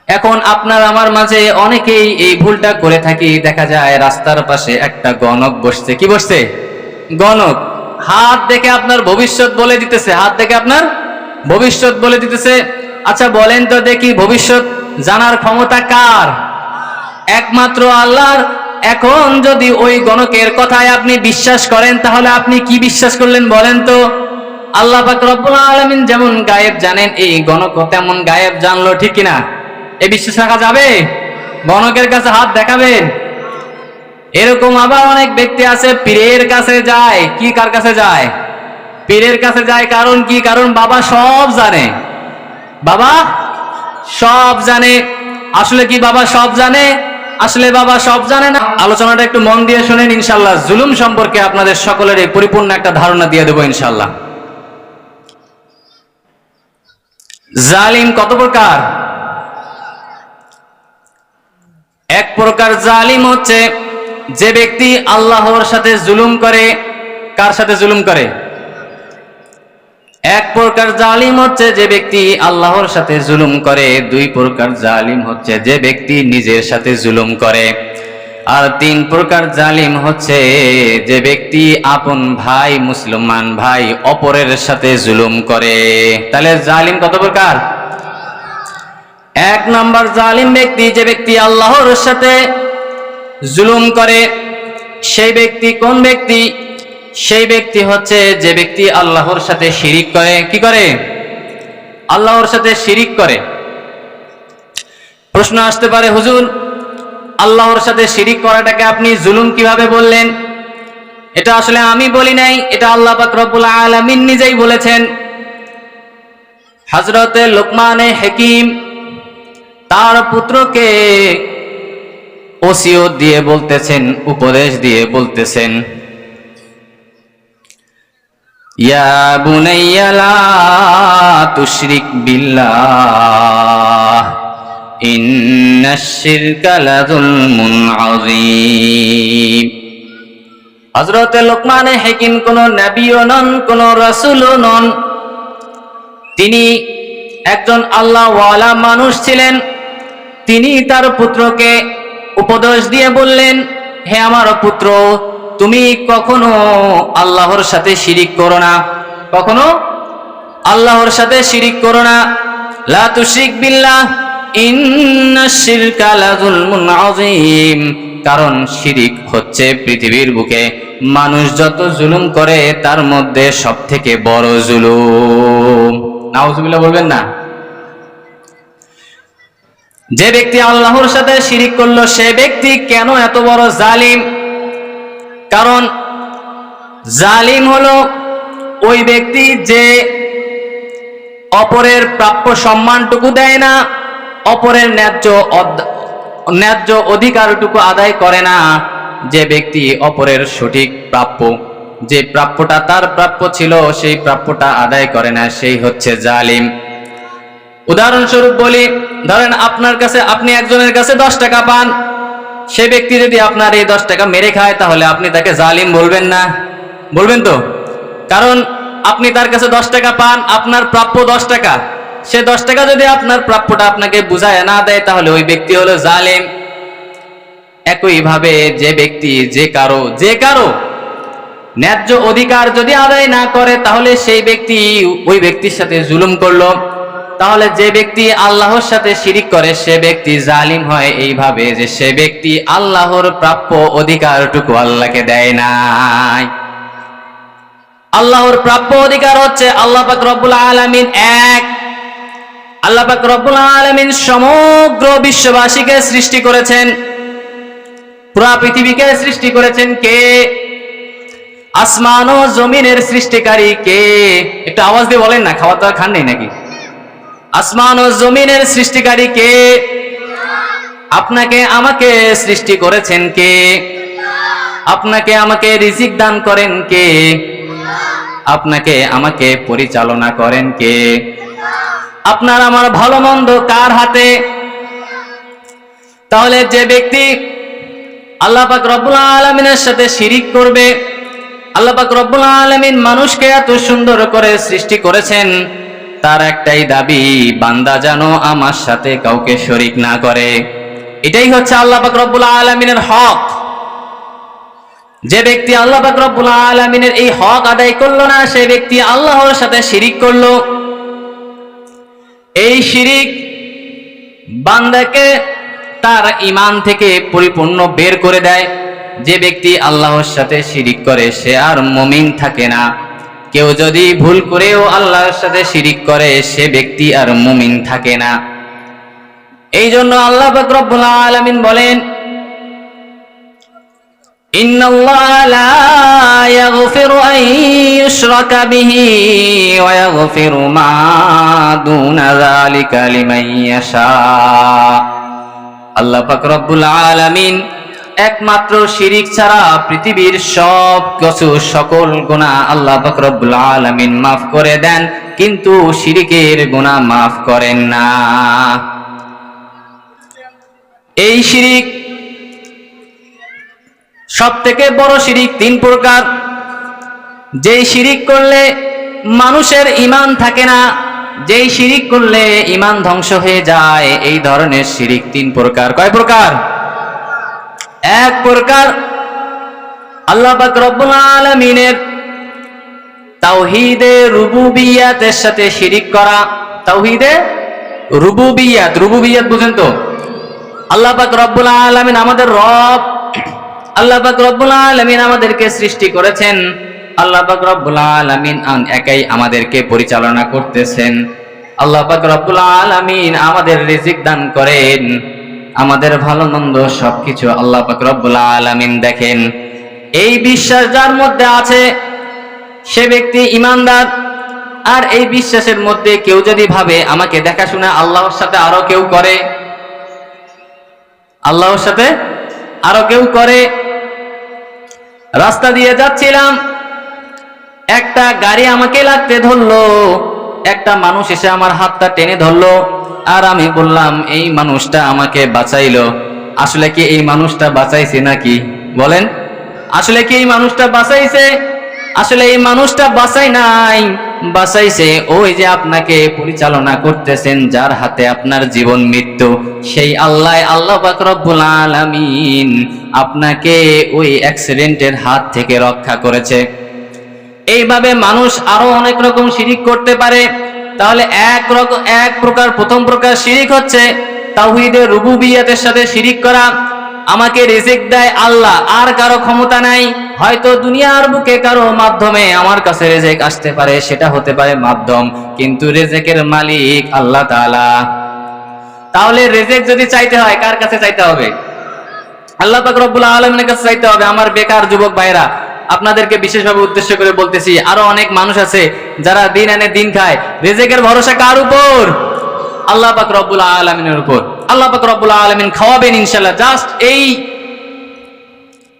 এখন আপনার আমার মাঝে অনেকেই এই ভুলটা করে থাকি। দেখা যায় রাস্তার পাশে একটা গণক বসছে। কি বসছে? গণক। হাত দেখে আপনার ভবিষ্যৎ বলে দিতেছে, হাত দেখে আপনার ভবিষ্যৎ বলে দিতেছে। আচ্ছা বলেন তো দেখি, ভবিষ্যৎ জানার ক্ষমতা কার? একমাত্র আল্লাহর। এখন যদি ওই গণকের কথায় আপনি বিশ্বাস করেন, তাহলে আপনি কি বিশ্বাস করলেন বলেন তো? আল্লাহ পাক রব্বুল আলামিন যেমন গায়েব জানেন, এই গণক তেমন গায়েব জানলো, ঠিক কিনা? এ বিশ্বাস রাখা যাবে? গণকের কাছে হাত দেখাবেন? এরকম আবার অনেক ব্যক্তি আছে পীরের কাছে যায়। কি কার কাছে যায়? পীরের কাছে যায়। কারণ কি? কারণ বাবা সব জানে। বাবা সব জানে। আসলে কি বাবা সব জানে? আসলে বাবা সব জানে না। আলোচনাটা একটু মন দিয়ে শুনেন, ইনশাআল্লাহ জুলুম সম্পর্কে আপনাদের সকলের পরিপূর্ণ একটা ধারণা দিয়ে দেবো ইনশাআল্লাহ। জালিম কত প্রকার? এক প্রকার জালিম হচ্ছে যে ব্যক্তি আল্লাহর সাথে জুলুম করে। কার সাথে জুলুম করে? এক প্রকার জালিম হচ্ছে যে ব্যক্তি আল্লাহর সাথে জুলুম করে। দুই প্রকার জালিম হচ্ছে যে ব্যক্তি নিজের সাথে জুলুম করে। আর তিন প্রকার জালিম হচ্ছে যে ব্যক্তি আপন ভাই মুসলমান ভাই অপরের সাথে জুলুম করে। তাহলে জালিম কত প্রকার? এক নাম্বার জালিম ব্যক্তি যে ব্যক্তি আল্লাহর সাথে জুলুম করে। সেই ব্যক্তি কোন ব্যক্তি? সেই ব্যক্তি হচ্ছে যে ব্যক্তি আল্লাহর সাথে শিরিক করে। কি করে? আল্লাহর সাথে শিরিক করে। প্রশ্ন আসতে পারে, হুজুর আল্লাহর সাথে শিরিক করাটাকে আপনি জুলুম কিভাবে বললেন? এটা আসলে আমি বলি নাই, এটা আল্লাহ পাক রব্বুল আলামিন নিজেই বলেছেন। হযরতে লুকমানে হাকিম তার পুত্রকে ওসিয়ত দিয়ে বলতেছেন, উপদেশ দিয়ে বলতেছেন, ইয়া বুনাইয়া লা তুশরিক বিল্লাহ ইন্নাশ শিরকা লাযুলমুন আযীম। হযরতে লুকমানে হাকিম কোন নবীও নন, কোন রাসূলও নন। তিনি একজন আল্লাহওয়ালা মানুষ ছিলেন। তিনি তার পুত্রকে উপদেশ দিয়ে বললেন, হে আমার পুত্র, তুমি কখনো আল্লাহর সাথে শিরিক করো না। কখনো আল্লাহর সাথে শিরিক করো না। লা তুশরিক বিল্লাহ ইন্নাশ শিরকা লাযুলমুন আযীম। কারণ শিরিক হচ্ছে পৃথিবীর বুকে মানুষ যত জুলুম করে তার মধ্যে সবথেকে বড় জুলুম। নাউজুবিল্লাহ বলবেন না? যে ব্যক্তি আল্লাহর সাথে শিরিক করলো সে ব্যক্তি কেন এত বড় জালিম? কারণ জালিম হলো ওই ব্যক্তি যে অপরের প্রাপ্য সম্মানটুকু দেয় না, অপরের ন্যায্য অধিকারটুকু আদায় করে না। যে ব্যক্তি অপরের সঠিক প্রাপ্য, যে প্রাপ্যটা তার প্রাপ্য ছিল সেই প্রাপ্যটা আদায় করে না, সেই হচ্ছে জালিম। উদাহরণস্বরূপ বলি, ধরেন আপনার কাছে, আপনি একজনের কাছে 10 টাকা পান। সে ব্যক্তি যদি আপনার এই 10 টাকা মেরে খায়, তাহলে আপনি তাকে জালিম বলবেন না? বলবেন তো? কারণ আপনি তার কাছে 10 টাকা পান, আপনার প্রাপ্য 10 টাকা। সে 10 টাকা যদি আপনার প্রাপ্যটা আপনাকে বুঝায় না দেয়, তাহলে ওই ব্যক্তি হলো জালিম। একইভাবে যে ব্যক্তি যে কারো ন্যায্য অধিকার যদি আদায় না করে, তাহলে সেই ব্যক্তি ওই ব্যক্তির সাথে জুলুম করলো। তাহলে যে ব্যক্তি আল্লাহর সাথে শিরিক করে সে ব্যক্তি জালিম হয় এইভাবে যে সে ব্যক্তি আল্লাহর প্রাপ্য অধিকারটুকু আল্লাহকে দেয় নাই। আল্লাহর প্রাপ্য অধিকার হচ্ছে আল্লাহ পাক রব্বুল আলামিন এক। আল্লাহ পাক রব্বুল আলামিন সমগ্র বিশ্ববাসীকে সৃষ্টি করেছেন। পুরা পৃথিবীকে সৃষ্টি করেছেন কে? আসমান ও জমিনের সৃষ্টিকারী কে? একটু আওয়াজ দিয়ে বলেন না, খাওয়া দাওয়া খান নাই নাকি? আসমান ও জমিনের সৃষ্টিকারী কে? আপনাকে আমাকে সৃষ্টি করেছেন কে? আপনাকে আমাকে রিজিক দান করেন কে? আপনাকে আমাকে পরিচালনা করেন কে? আপনার আমার ভালো মন্দ কার হাতে? তাহলে যে ব্যক্তি আল্লাহ পাক রব্বুল আলামিনের সাথে শিরিক করবে, আল্লাহ পাক রব্বুল আলামিন মানুষকে এত সুন্দর করে সৃষ্টি করেছেন, তার একটাই দাবি, বান্দা যেন আমার সাথে কাউকে শরীক না করে। এটাই হচ্ছে আল্লাহ পাক রব্বুল আলামিনের হক। যে ব্যক্তি আল্লাহ পাক রব্বুল আলামিনের এই হক আদায় করলো না, সে ব্যক্তি আল্লাহর সাথে শিরিক করলো। এই শিরিক বান্দাকে তার ঈমান থেকে পরিপূর্ণ বের করে দেয়। যে ব্যক্তি আল্লাহর সাথে শিরিক করে সে আর মুমিন থাকে না। কেউ যদি ভুল করেও আল্লাহর সাথে শিরিক করে সে ব্যক্তি আর মুমিন থাকে না। এই জন্য আল্লাহ পাক রব্বুল আলামিন বলেন, ইন্নাল্লাহা লা ইয়াগফিরু আন ইউশরাকা বিহি ওয়া ইয়াগফিরু মা দুনা যালিকা লিমান ইয়াশা। আল্লাহ পাক রব্বুল আলামিন একমাত্র শিরিক ছাড়া পৃথিবীর সব কিছু সকল গুনাহ আল্লাহ পাক রব্বুল আলামিন মাফ করে দেন, কিন্তু শিরিকের গুনাহ মাফ করেন না। এই শিরিক সব থেকে বড় শিরিক 3 প্রকার। যেই শিরিক করলে মানুষের ঈমান থাকে না, যেই শিরিক করলে ঈমান ধ্বংস হয়ে যায়, এই ধরনের শিরিক 3 প্রকার। কয় প্রকার? এক প্রকার আল্লাহ পাক রব্বুল আলামিনের তাওহীদে রুবুবিয়াতের সাথে শিরিক করা। তাওহীদে রুবুবিয়াত, রুবুবিয়াত বুঝেন তো? আল্লাহ পাক রব্বুল আলামিন আমাদের রব। আল্লাহ পাক রব্বুল আলামিন আমাদেরকে সৃষ্টি করেছেন। আল্লাহ পাক রব্বুল আলামিন একাই আমাদেরকে পরিচালনা করতেছেন। আল্লাহ পাক রব্বুল আলামিন আমাদের রিজিক দান করেন, আমাদের ভালো মন্দ সবকিছু আল্লাহ পাক রব্বুল আলামিন দেখেন। এই বিশ্বাস যার মধ্যে আছে সে ব্যক্তি ঈমানদার। আর এই বিশ্বাসের মধ্যে কেউ যদি ভাবে আমাকে দেখাশোনা আল্লাহর সাথে আরো কেউ করে, আল্লাহর সাথে আরো কেউ করে। রাস্তা দিয়ে যাচ্ছিলাম, একটা গাড়ি আমাকে লাগতে ধরলো, একটা মানুষ এসে আমার হাতটা টেনে ধরলো, আর আমি বললাম এই মানুষটা আমাকে বাঁচাইলো। আসলে কি এই মানুষটা বাঁচাইছে নাকি? বলেন, আসলে কি এই মানুষটা বাঁচাইছে? আসলে এই মানুষটা বাঁচাই নাই, বাঁচাইছে ওই যে আপনাকে পরিচালনা করতেছেন, যার হাতে আপনার জীবন মৃত্যু, সেই আল্লাহ, আল্লাহ পাক রব্বুল আলামিন আপনাকে ওই অ্যাক্সিডেন্টের হাত থেকে রক্ষা করেছে। এইভাবে মানুষ আরো অনেক রকম শিরিক করতে পারে। তাহলে এক প্রকার, প্রথম প্রকার শিরিক হচ্ছে তাওহীদে রুবুবিয়াতের সাথে শিরিক করা। আমাকে রিজিক দেয় আল্লাহ, আর কারো ক্ষমতা নাই। হয়তো দুনিয়ার বুকে কারো মাধ্যমে আমার কাছে রিজিক আসতে পারে, সেটা হতে পারে মাধ্যম, কিন্তু রিজিকের মালিক আল্লাহ তাআলা। তাহলে রিজিক যদি চাইতে হয় কার কাছে চাইতে হবে? আল্লাহ পাক রব্বুল আলামিনের কাছে চাইতে হবে। আমার বেকার যুবক ভাইরা, আপনাদেরকে বিশেষভাবে উদ্দেশ্য করে বলতেছি, আরো অনেক মানুষ আছে যারা দিন আনে দিন খায়। রিজিকের ভরসা কার উপর? আল্লাহ পাক রব্বুল আলামিনের উপর। আল্লাহ পাক রব্বুল আলামিন খাওয়াবেন ইনশাআল্লাহ। জাস্ট এই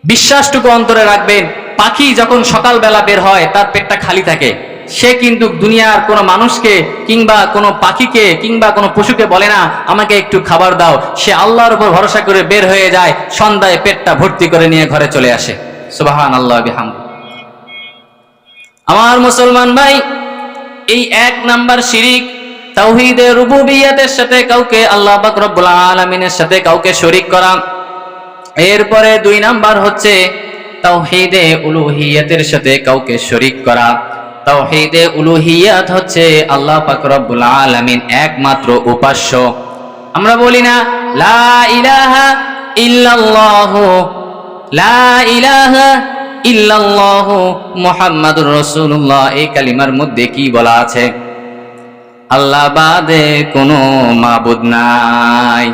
বিশ্বাসটুকু অন্তরে রাখবেন। পাখি যখন সকালবেলা বের হয় তার পেটটা খালি থাকে, সে কিন্তু দুনিয়ার কোনো মানুষকে কিংবা কোনো পাখিকে কিংবা কোনো পশুকে বলে না আমাকে একটু খাবার দাও। সে আল্লাহর উপর ভরসা করে বের হয়ে যায়, সন্ধ্যায় পেটটা ভর্তি করে নিয়ে ঘরে চলে আসে। সুবহানাল্লাহ বিহামদি। আমার মুসলমান ভাই, এই 1 নাম্বার শিরিক, তাওহীদে রুবুবিয়াতের সাথে কাউকে আল্লাহ পাক রব্বুল আলামিনের সাথে কাউকে শরীক করা। এরপরে 2 নাম্বার হচ্ছে তাওহীদে উলুহিয়াতের সাথে কাউকে শরীক করা। তাওহীদে উলুহিয়াত হচ্ছে আল্লাহ পাক রব্বুল আলামিন একমাত্র উপাস্য। আমরা বলি না লা ইলাহা ইল্লাল্লাহু, লা ইলাহা ইল্লাল্লাহু মুহাম্মাদুর রাসূলুল্লাহ। এই কালিমার মধ্যে কি বলা আছে? আল্লাহ বাদে কোনো মাবুদ নাই।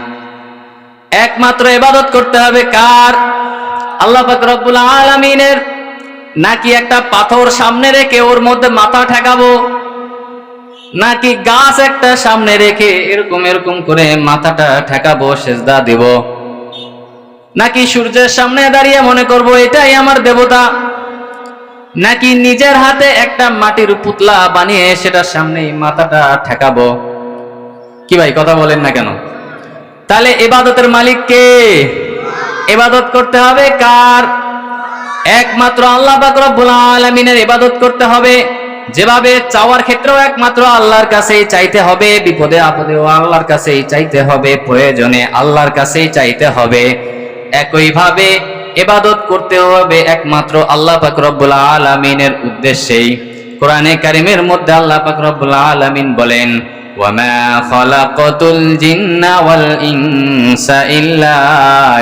একমাত্র ইবাদত করতে হবে কার? আল্লাহ পাক রব্বুল আলামিনের। নাকি একটা পাথর সামনে রেখে ওর মধ্যে মাথা ঠেকাবো, নাকি গাছ একটা সামনে রেখে এরকম এরকম করে মাথাটা ঠেকাবো, সেজদা দেব, নাকি সূর্যের সামনে দাঁড়িয়ে মনে করব এটাই আমার দেবতা, নাকি নিজের হাতে একটা মাটির পুতলা বানিয়ে সেটার সামনে মাথাটা ঠেকাবো? কি ভাই, কথা বলেন না কেন? তাহলে ইবাদতের মালিক কে? ইবাদত করতে হবে কার? একমাত্র আল্লাহ পাক রব্বুল আলামিনের ইবাদত করতে হবে। যেভাবে চাওয়ার ক্ষেত্রেও একমাত্র আল্লাহর কাছেই চাইতে হবে, বিপদে আপদেও আল্লাহর কাছেই চাইতে হবে, প্রয়োজনে আল্লাহর কাছেই চাইতে হবে, একইভাবে ইবাদত করতে হবে একমাত্র আল্লাহ পাক রব্বুল আলামিনের উদ্দেশ্যেই। কোরআনে কারীমের মধ্যে আল্লাহ পাক রব্বুল আলামিন বলেন, ওয়ামা খালাকাতুল জিন্না ওয়াল ইনসা ইল্লা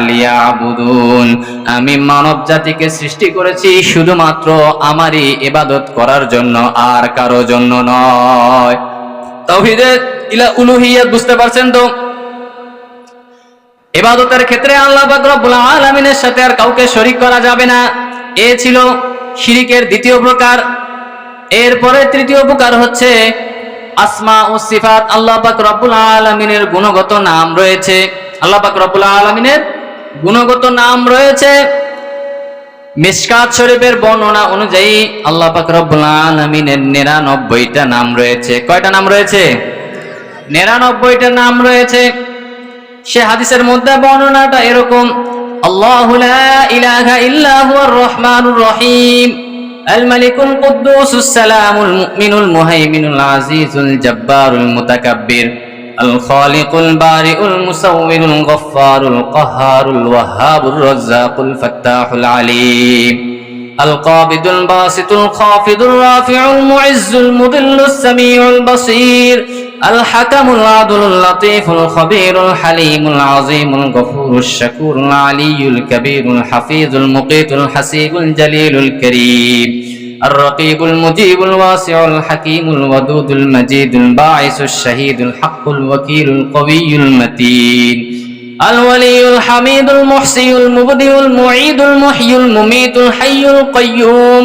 লিয়াবুদুন, আমি মানব জাতিকে সৃষ্টি করেছি শুধুমাত্র আমারই ইবাদত করার জন্য, আর কারো জন্য নয়। তাওহীদে উলুহিয়্যাত বুঝতে পারছেন তো? ইবাদতের ক্ষেত্রে আল্লাহ পাক রব্বুল আলামিনের সাথে আর কাউকে শরীক করা যাবে না। এ ছিল শিরকের দ্বিতীয় প্রকার। এরপরে তৃতীয় প্রকার হচ্ছে আসমা ও সিফাত। আল্লাহ পাক রব্বুল আলামিনের গুণগত নাম রয়েছে। আল্লাহ পাক রব্বুল আলামিনের গুণগত নাম রয়েছে। মিশকাত শরীফের বর্ণনা অনুযায়ী আল্লাহ পাক রব্বুল আলামিনের 99টা নাম রয়েছে। কয়টা নাম রয়েছে? 99টা নাম রয়েছে। সে হাদিসের মধ্যে বর্ণনাটা এরকম, আল্লাহু লা ইলাহা ইল্লা হুয়ার রহমানুর রহিম, আল মালিকুল কুদ্দুসুস সালামুল মুমিনুল মুহাইমিনুল আজিজুল জব্বারুল মুতাকাব্বির, আল খালিকুল বারিউল মুসাউবিরুল গফফারুল কাহ্হারুল ওয়াহ্হাবুর রাজ্জাকুল ফাত্তাহুল আলিম, আল কাবিদুল বাসিতুল খাফিদুর রাফিউল মুইজ্জুল মুদিল্লুস সামিউল বাসীর, আল হাকামুল আদলুল লাতীফুল খবীরুল হালিমুল আযীমুল গফুরুশ শাকুরুল আলিয়্যুল কবীরুল হাফিজুল মুকীতুল হাসিবুল জলিলুল করিম, আর রাকীবুল মুজিবুল ওয়াসিউল হাকীমুল ওয়াদুদুল মাজিদুল বাঈসুশ শাহীদুল হাক্কুল ওয়াকিলুল কওয়িয়্যুল মতিন, আল ওয়ালিয়ুল হামিদুল মুহসিনুল মুবদিউল মুঈদুল মুহয়িল মুমীতুল হাইয়ুল কাইয়্যুম,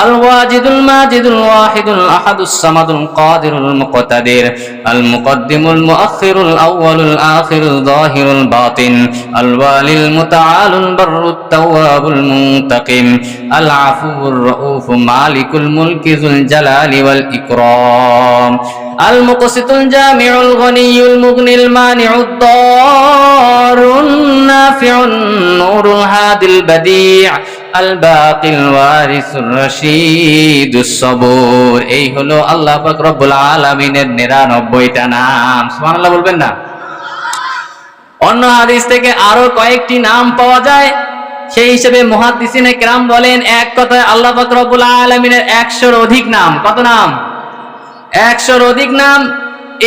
আল ওয়াজিদুল মাজিদুল ওয়াহিদুল আহাদুস সামাদুল কাদিরুল মুকতাদির, আল মুকদ্দিমুল মুআখিরুল আউয়ালুল আখিরুল যাহিরুল বাতিন, আল ওয়ালিল মুতাআলুল বাররুত তাওয়াবুল মুনতাকিম, আল আফুউর রাউফু মালিকুল মুলকি যুল জালালি ওয়াল ইকরাম, আল মুকসিতুল জামিউল গনিয়ুল মুগনিল মানিউদ দারুন নাফিউন নূরুল হাদিল বাদি', আল বাকিল ওয়ারিসুর রশিদুস সবুর। এই হলো আল্লাহ পাক রব্বুল আলামিনের 99টা নাম। সুবহানাল্লাহ বলবেন না? অন্য হাদিস থেকে আরো কয়েকটি নাম পাওয়া যায়। সেই হিসেবে মুহাদ্দিসিনে কেরাম বলেন, এক কথায় আল্লাহ পাক রব্বুল আলামিনের 100-র অধিক নাম। কত নাম? 100-র অধিক নাম।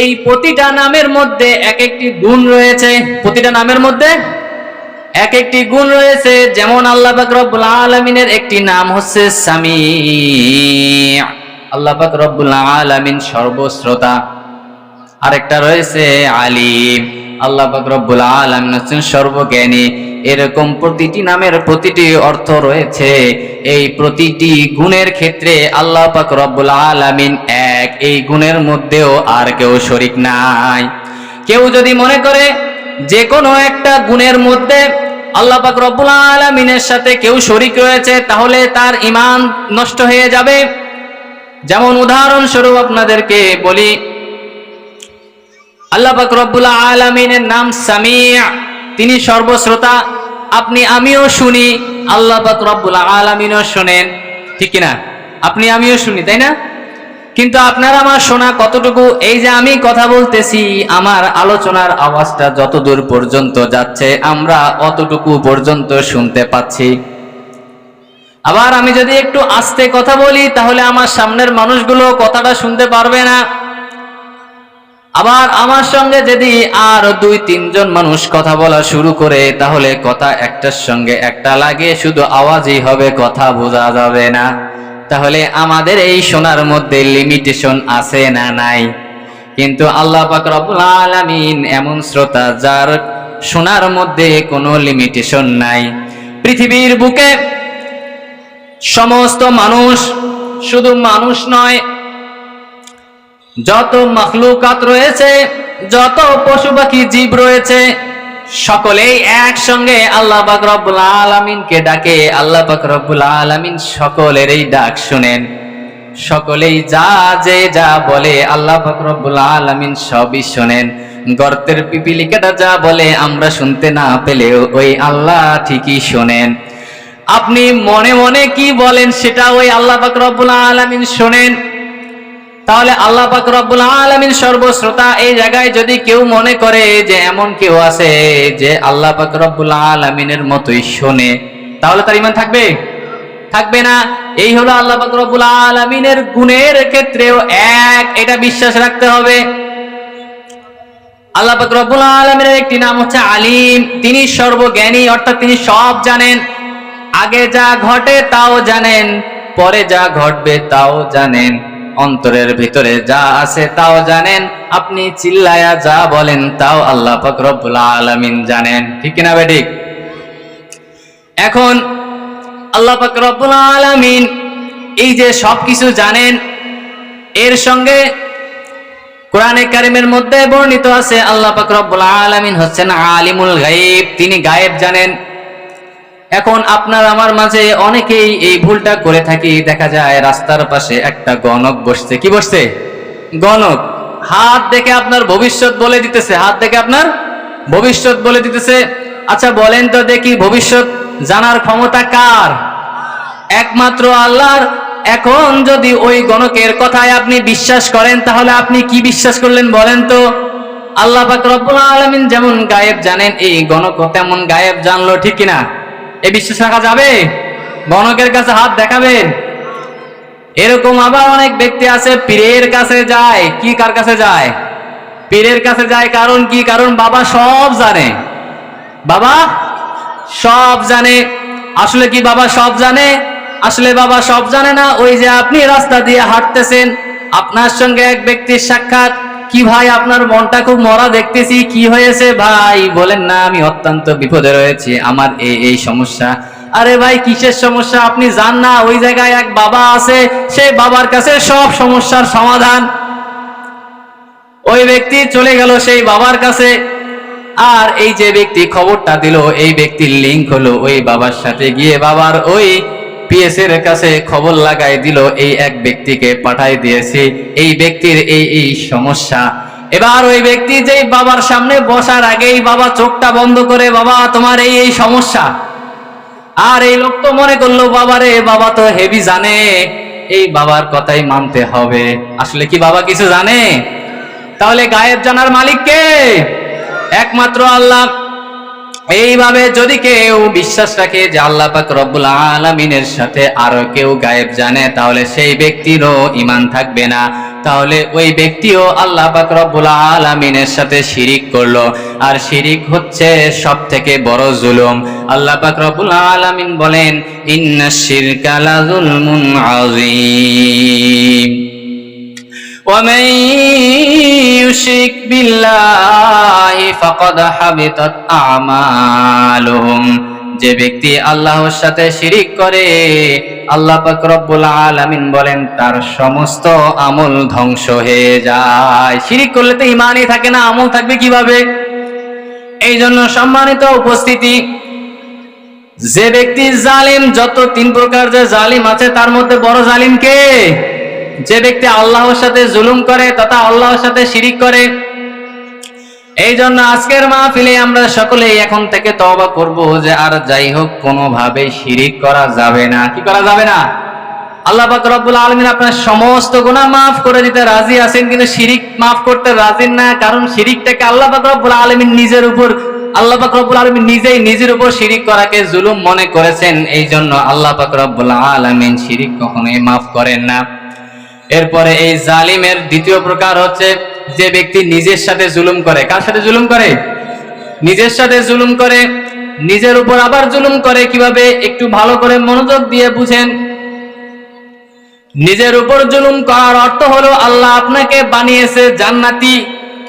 এই প্রতিটা নামের মধ্যে এক একটি গুণ রয়েছে। প্রতিটা নামের মধ্যে এক একটি গুণ রয়েছে। যেমন আল্লাহ পাক রব্বুল আলামিনের একটি নাম হচ্ছে সামি'। আল্লাহ পাক রব্বুল আলামিন সর্বশ্রোতা। আরেকটা রয়েছে আলিম। আল্লাহ পাক রব্বুল আলামিন হচ্ছেন সর্বজ্ঞানী। এরকম প্রতিটি নামের প্রতিটি অর্থ রয়েছে। এই প্রতিটি গুণের ক্ষেত্রে আল্লাহ পাক রব্বুল আলামিন এক। এই গুণের মধ্যেও আর কেউ শরীক নাই। কেউ যদি মনে করে যে কোনো একটা গুণের মধ্যে আল্লাহ পাক রব্বুল আলামিনের সাথে কেউ শরীক রয়েছে, তাহলে তার ঈমান নষ্ট হয়ে যাবে। যেমন উদাহরণস্বরূপ আপনাদেরকে বলি, আল্লাহ পাক রব্বুল আলামিনের নাম সামি', তিনি সর্বশ্রোতা। আপনি আমিও শুনি, আল্লাহ পাক রব্বুল আলামিনও শুনেন, ঠিক কিনা? আপনি আমিও শুনি, তাই না? কিন্তু আপনার আমার শোনা কতটুকু? এই যে আমি কথা বলতেছি, আমার আলোচনার আওয়াজটা যতদূর পর্যন্ত যাচ্ছে আমরা অতটুকু পর্যন্ত শুনতে পাচ্ছি। আবার আমি যদি একটু আস্তে কথা বলি, তাহলে আমার সামনের মানুষগুলো কথাটা শুনতে পারবে না। আবার আমার সঙ্গে যদি আর 2-3 জন মানুষ কথা বলা শুরু করে, তাহলে কথা একটার সঙ্গে একটা লাগে, শুধু আওয়াজই হবে, কথা বোঝা যাবে না। তাহলে আমাদের এই শোনার মধ্যে লিমিটেশন আছে না নাই? কিন্তু আল্লাহ পাক রব্বুল আলামিন এমন শ্রোতা যার শোনার মধ্যে কোনো লিমিটেশন নাই। পৃথিবীর বুকে সমস্ত মানুষ, শুধু মানুষ নয়, যত মাখলুকাত রয়েছে, যত পশু পাখি জীব রয়েছে, সকলেই একসঙ্গে আল্লাহ পাক রব্বুল আলামিনকে ডাকে। আল্লাহ পাক রব্বুল আলামিন সকলের এই ডাক শুনেন। সকলেই যা বলে আল্লাহ পাক রব্বুল আলামিন সবই শুনেন। গর্তের পিপিলিকাটা যা বলে আমরা শুনতে না পেলেও ওই আল্লাহ ঠিকই শোনেন। আপনি মনে মনে কি বলেন সেটা ওই আল্লাহ পাক রব্বুল আলামিন শোনেন। তাহলে আল্লাহ পাক রব্বুল আলামিন সর্বশ্রোতা। এই জায়গায় যদি কেউ মনে করে যে এমন কেউ আছে যে আল্লাহ পাক রব্বুল আলামিনের মতোই শোনে, তাহলে তার ঈমান থাকবে? থাকবে না। এই হলো আল্লাহ পাক রব্বুল আলামিনের গুণের ক্ষেত্রেও এটা বিশ্বাস রাখতে হবে। আল্লাহ পাক রব্বুল আলামিনের একটি নাম হচ্ছে আলিম। তিনি সর্বজ্ঞানী, অর্থাৎ তিনি সব জানেন। আগে যা ঘটে তাও জানেন, পরে যা ঘটবে তাও জানেন, অন্তরের ভিতরে যা আছে তাও জানেন। আপনি চিল্লায়া যা বলেন তাও আল্লাহ পাক রব্বুল আলামিন জানেন। ঠিক কিনা বেঠিক? এখন আল্লাহ পাক রব্বুল আলামিন এই যে সবকিছু জানেন, এর সঙ্গে কোরআনে কারিমের মধ্যে বর্ণিত আছে আল্লাহ পাক রব্বুল আলামিন হচ্ছেন আলিমুল গায়ব, তিনি গায়েব জানেন। এখন আপনার আমার মাঝে অনেকেই এই ভুলটা করে থাকি। দেখা যায় রাস্তার পাশে একটা গণক বসছে। কি বসছে? গণক। হাত দেখে আপনার ভবিষ্যৎ বলে দিতেছে, হাত দেখে আপনার ভবিষ্যৎ বলে দিতেছে। আচ্ছা বলেন তো দেখি, ভবিষ্যৎ জানার ক্ষমতা কার? একমাত্র আল্লাহর। এখন যদি ওই গণকের কথায় আপনি বিশ্বাস করেন, তাহলে আপনি কি বিশ্বাস করলেন বলেন তো? আল্লাহ পাক রব্বুল আলামিন যেমন গায়েব জানেন, এই গণকও তেমন গায়েব জানলো। ঠিক কিনা? এই বিশ্বাস রাখা যাবে? গণকের কাছে হাত দেখাবেন? এরকম আবার অনেক ব্যক্তি আছে পীরের কাছে যায়। কি কার কাছে যায়? পীরের কাছে যায়। কারণ কি? কারণ বাবা সব জানে। বাবা সব জানে। আসলে কি বাবা সব জানে? আসলে বাবা সব জানে না। ওই যে আপনি রাস্তা দিয়ে হাঁটতেছেন, আপনার সঙ্গে এক ব্যক্তির সাক্ষাৎ। কি ভাই, আপনার মনটা খুব মরা দেখতেছি, কি হয়েছে ভাই? বলেন না, আমি অত্যন্ত বিপদে রয়েছি, আমার এই সমস্যা। আরে ভাই কিসের সমস্যা? আপনি জান না ওই জায়গায় এক বাবা আছে, সেই বাবার কাছে সব সমস্যার সমাধান। ওই ব্যক্তি চলে গেল সেই বাবার কাছে। আর এই যে ব্যক্তি খবরটা দিল, এই ব্যক্তির লিঙ্ক হলো ওই বাবার সাথে, গিয়ে বাবার ওই পিএস এর কাছে খবর লাগাই দিল, এই এক ব্যক্তিকে পাঠাই দিয়েছি, এই ব্যক্তির এই সমস্যা। এবার ওই ব্যক্তি যেই বাবার সামনে বসার আগেই বাবা চোখটা বন্ধ করে, বাবা তোমার এই সমস্যা। আর এই লোক তো মনে করলো বাবারে, বাবা তো হেভি জানে, এই বাবার কথাই মানতে হবে। আসলে কি বাবা কিছু জানে? তাহলে গায়েব জানার মালিক কে? একমাত্র আল্লাহ। এইভাবে যদি কেউ বিশ্বাস রাখে যে আল্লাহ পাক রব্বুল আলামিনের সাথে আরো কেউ গায়েব জানে, তাহলে সেই ব্যক্তিরও ঈমান থাকবে না। তাহলে ওই ব্যক্তিও আল্লাহ পাক রব্বুল আলামিনের সাথে শিরিক করলো। আর শিরিক হচ্ছে সবথেকে বড় জুলুম। আল্লাহ পাক রব্বুল আলামিন বলেন, ইন্নাশ শিরকা লাযুলমুন আযীম। ومن يشرك بالله فقد حبطت أعمالهم। যে ব্যক্তি আল্লাহর সাথে শিরিক করে, আল্লাহ পাক রব্বুল আলামিন বলেন তার সমস্ত আমল ধ্বংস হয়ে যায়। শিরিক করলে তো ঈমানই থাকে না, আমল থাকবে কিভাবে? এই জন্য সম্মানিত উপস্থিতি, যে ব্যক্তি জালিম, যত তিন প্রকার যে জালিম আছে তার মধ্যে বড় জালিম কে? যে ব্যক্তি আল্লাহর সাথে জুলুম করে তথা আল্লাহর সাথে শিরিক করে। এই জন্য আজকের মাহফিলে আমরা সকলেই এখন থেকে তওবা করব যে আর যাই হোক কোনোভাবে শিরিক করা যাবে না। কি করা যাবে না? আল্লাহ পাক রব্বুল আলামিন আপনার সমস্ত গুনাহ মাফ করে দিতে রাজি আছেন, কিন্তু শিরিক মাফ করতে রাজি না। কারণ শিরিকটাকে আল্লাহ পাক রব্বুল আলামিন আল্লাহ পাক রব্বুল আলামিন নিজেই নিজের উপর শিরিক করাকে জুলুম মনে করেছেন। এই জন্য আল্লাহ পাক রব্বুল আলামিন শিরিক কখনোই মাফ করেন না। এরপরে এই জালিমের দ্বিতীয় প্রকার হচ্ছে যে ব্যক্তি নিজের সাথে জুলুম করে। কার সাথে জুলুম করে? নিজের সাথে জুলুম করে, নিজের উপর আবার জুলুম করে। কিভাবে? একটু ভালো করে মনোযোগ দিয়ে বুঝেন। নিজের উপর জুলুম করার অর্থ হলো আল্লাহ আপনাকে বানিয়েছে জান্নাতি,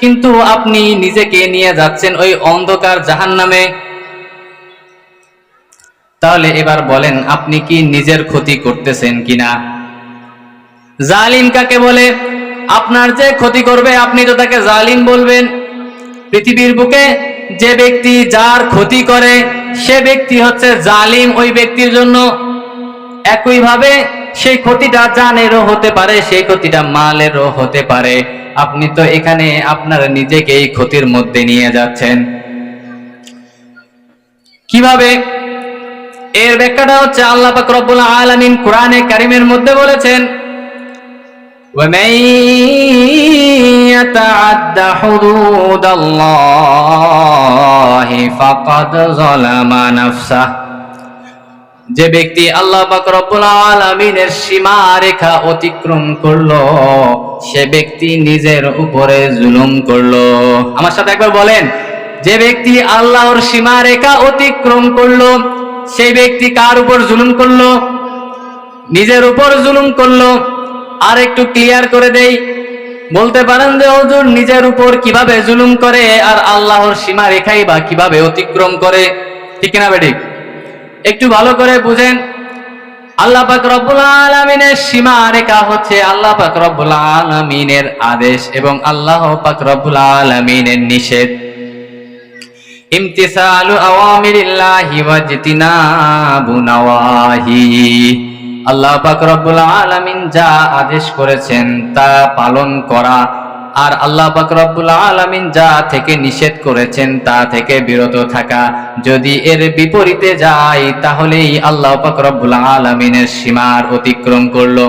কিন্তু আপনি নিজেকে নিয়ে যাচ্ছেন ওই অন্ধকার জাহান্নামে। তাহলে এবার বলেন আপনি কি নিজের ক্ষতি করতেছেন কিনা? জালিম কাকে বলে? আপনার যে ক্ষতি করবে আপনি তো তাকে জালিম বলবেন। পৃথিবীর বুকে যে ব্যক্তি যার ক্ষতি করে সে ব্যক্তি হচ্ছে জালিম ওই ব্যক্তির জন্য। একইভাবে সেই ক্ষতিটা জানেরও হতে পারে, সেই ক্ষতিটা মালেরও হতে পারে। আপনি তো এখানে আপনার নিজেকে এই ক্ষতির মধ্যে নিয়ে যাচ্ছেন। কিভাবে? এর ব্যাখ্যাটা হচ্ছে আল্লাহ পাক রব্বুল আলামিন কোরআনে কারীমের মধ্যে বলেছেন, ومن يتعد حدود الله فقد ظلم نفسه। যে ব্যক্তি আল্লাহ পাক রব্বুল আলামিনের সীমা রেখা অতিক্রম করলো সে ব্যক্তি নিজের উপরে জুলুম করলো। আমার সাথে একবার বলেন, যে ব্যক্তি আল্লাহর সীমা রেখা অতিক্রম করলো সেই ব্যক্তি কার উপর জুলুম করলো? নিজের উপর জুলুম করলো। আর একটু ক্লিয়ার করে দেই, বলতে পারেন যে হুজুর নিজের উপর কিভাবে জুলুম করে আর আল্লাহর সীমা রেখাই বা কিভাবে অতিক্রম করে, ঠিক না বেঠিক? একটু ভালো করে বুঝেন। আল্লাহ পাক রব্বুল আলামিনের সীমা রেখা হচ্ছে আল্লাহ পাক রব্বুল আলামিনের আদেশ এবং আল্লাহ পাক রব্বুল আলামিনের নিষেধ। ইমতিসালু আওয়ামিরিল্লাহি ওয়াজতিনাবু নাওয়াহি। আল্লাহ পাক রব্বুল আলামিন যা আদেশ করেছেন তা পালন করা, আর আল্লাহ পাক রব্বুল আলামিন যা থেকে নিষেধ করেছেন তা থেকে বিরত থাকা। যদি এর বিপরীতে যায় তাহলেই আল্লাহ পাক রব্বুল আলামিনের সীমার অতিক্রম করলো।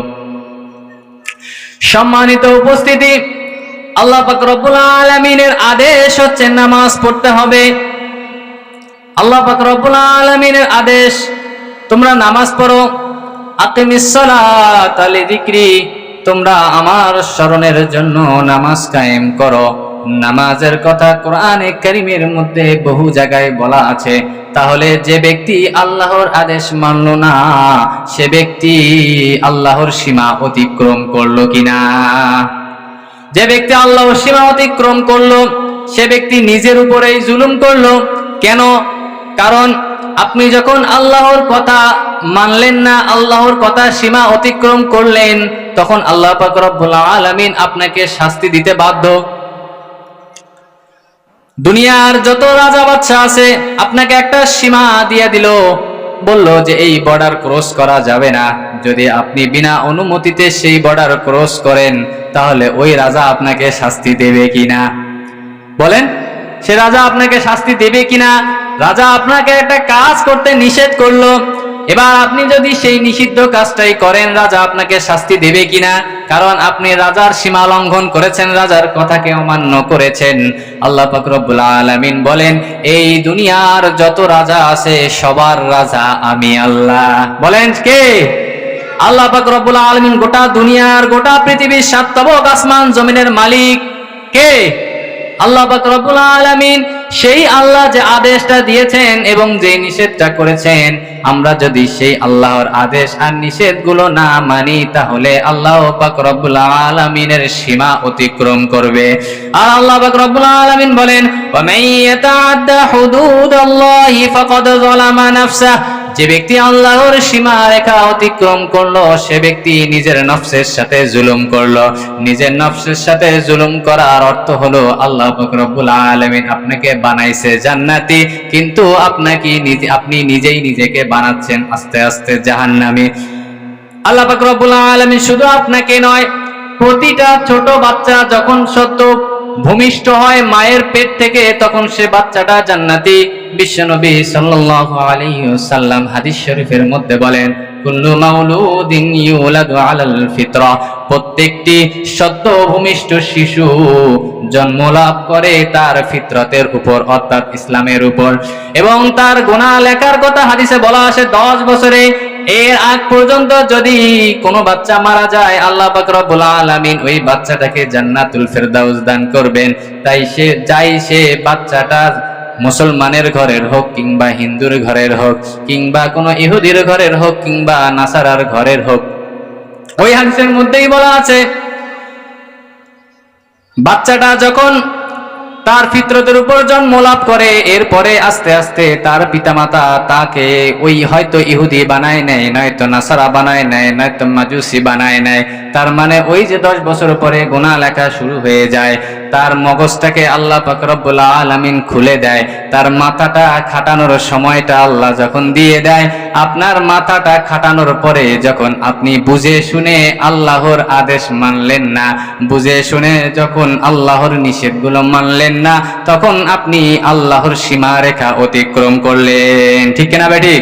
সম্মানিত উপস্থিতি, আল্লাহ পাক রব্বুল আলামিনের আদেশ হচ্ছে নামাজ পড়তে হবে। আল্লাহ পাক রব্বুল আলামিনের আদেশ তোমরা নামাজ পড়ো। আকিমিস সালাতা লিযিকরি, তোমরা আমার স্মরণের জন্য নামাজ কায়েম করো। নামাজের কথা কোরআনে কারীমের মধ্যে বহু জায়গায় বলা আছে। তাহলে যে ব্যক্তি আল্লাহর আদেশ মানল না সে ব্যক্তি আল্লাহর সীমা অতিক্রম করলো কিনা? যে ব্যক্তি আল্লাহর সীমা অতিক্রম করলো সে ব্যক্তি নিজের উপরেই জুলুম করলো। কেন? কারণ আপনি যখন আল্লাহর কথা মানলেন না, আল্লাহর কথা সীমা অতিক্রম করলেন, তখন আল্লাহ পাক রব্বুল আলামিন আপনাকে শাস্তি দিতে বাধ্য। দুনিয়ার যত রাজা বাদশা আছে আপনাকে একটা সীমা দিয়ে দিল, বলল যে এই বর্ডার ক্রস করা যাবে না। যদি আপনি বিনা অনুমতিতে সেই বর্ডার ক্রস করেন তাহলে ওই রাজা আপনাকে শাস্তি দেবে কিনা? বলেন, সে রাজা আপনাকে শাস্তি দেবে কিনা? রাজা আপনাকে একটা কাজ করতে নিষেধ করলো, এবার আপনি যদি সেই নিষিদ্ধ কাজটাই করেন রাজা আপনাকে শাস্তি দেবে কিনা? কারণ আপনি রাজার সীমা লঙ্ঘন করেছেন, রাজার কথাকে অমান্য করেছেন। আল্লাহ পাক রব্বুল আলামিন বলেন, এই দুনিয়ার যত রাজা আছে সবার রাজা আমি আল্লাহ। বলেন কে? আল্লাহ পাক রব্বুল আলামিন গোটা দুনিয়ার গোটা পৃথিবীর সাত তবক আসমান জমিনের মালিক কে? আল্লাহ পাক রব্বুল আলামিন। সেই আল্লাহ যে আদেশটা দিয়েছেন এবং যে নিষেধটা করেছেন, আমরা যদি সেই আল্লাহর আদেশ আর নিষেধগুলো না মানি তাহলে আল্লাহ পাক রব্বুল আলামিনের সীমা অতিক্রম করবে। আর আল্লাহ পাক রব্বুল আলামিন বলেন, ওয়া মান ইয়াতাআদ্দা হুদুদাল্লাহি ফাকাদ যালামা নাফসাহু। যে ব্যক্তি আল্লাহর সীমা রেখা অতিক্রম করলো সে ব্যক্তি নিজের নফসের সাথে জুলুম করলো। নিজের নফসের সাথে জুলুম করার অর্থ হলো আল্লাহ পাক রব্বুল আলামিন আপনাকে বানাইছে জান্নাতি, কিন্তু আপনি নিজেই নিজেকে বানাচ্ছেন আস্তে আস্তে জাহান্নামী। আল্লাহ পাক রব্বুল আলামিন শুধু আপনাকে নয়, প্রতিটা ছোট বাচ্চা যখন সদ্য ভূমিষ্ঠ হয় মায়ের পেট থেকে তখন সে বাচ্চাটা জান্নাতি। বিশ্বনবী সাল্লাল্লাহু আলাইহি ওয়াসাল্লাম হাদিস শরীফের মধ্যে বলেন, কুল্লু মাউলুদিন ইউলাদু আলাল ফিতরা। প্রত্যেকটি সদ্য ভূমিষ্ঠ শিশু জন্ম লাভ করে তার ফিতরতের উপর, অর্থাৎ ইসলামের উপর। এবং তার গুনাহ লেখার কথা হাদিসে বলা আছে 10 বছরে। এর আগ পর্যন্ত যদি কোনো বাচ্চা মারা যায় আল্লাহ পাক রব্বুল আলামিন ওই বাচ্চাটাকে জান্নাতুল ফেরদাউস দান করবেন। তাই সে বাচ্চাটা মুসলমানের ঘরের হোক কিংবা হিন্দুর ঘরের হোক কিংবা কোনো ইহুদির ঘরের হোক কিংবা নাসারার ঘরের হোক, ওই হাদিসের মধ্যেই বলা আছে বাচ্চাটা যখন তার ফিতরতের উপর জন্ম লাভ করে এরপরে আস্তে আস্তে তার পিতামাতা তাকে ওই হয়তো ইহুদি বানায় নেয়, নয়তো নাসারা বানায় নেয়, নয়তো মাজুসি বানায় নেয়। তার মানে ওই যে 10 বছর পরে গুনাহ লেখা শুরু হয়ে যায়, তার মগজটাকে আল্লাহ পাক রব্বুল আলামিন খুলে দেয়। তার মাথাটা খাটানোর সময়টা আল্লাহ যখন দিয়ে দেয়, আপনার মাথাটা খাটানোর পরে যখন আপনি বুঝে শুনে আল্লাহর আদেশ মানলেন না, বুঝে শুনে যখন আল্লাহর নিষেধগুলো মানলেন না, তখন আপনি আল্লাহর সীমা রেখা অতিক্রম করলেন। ঠিক কিনা বেঠিক?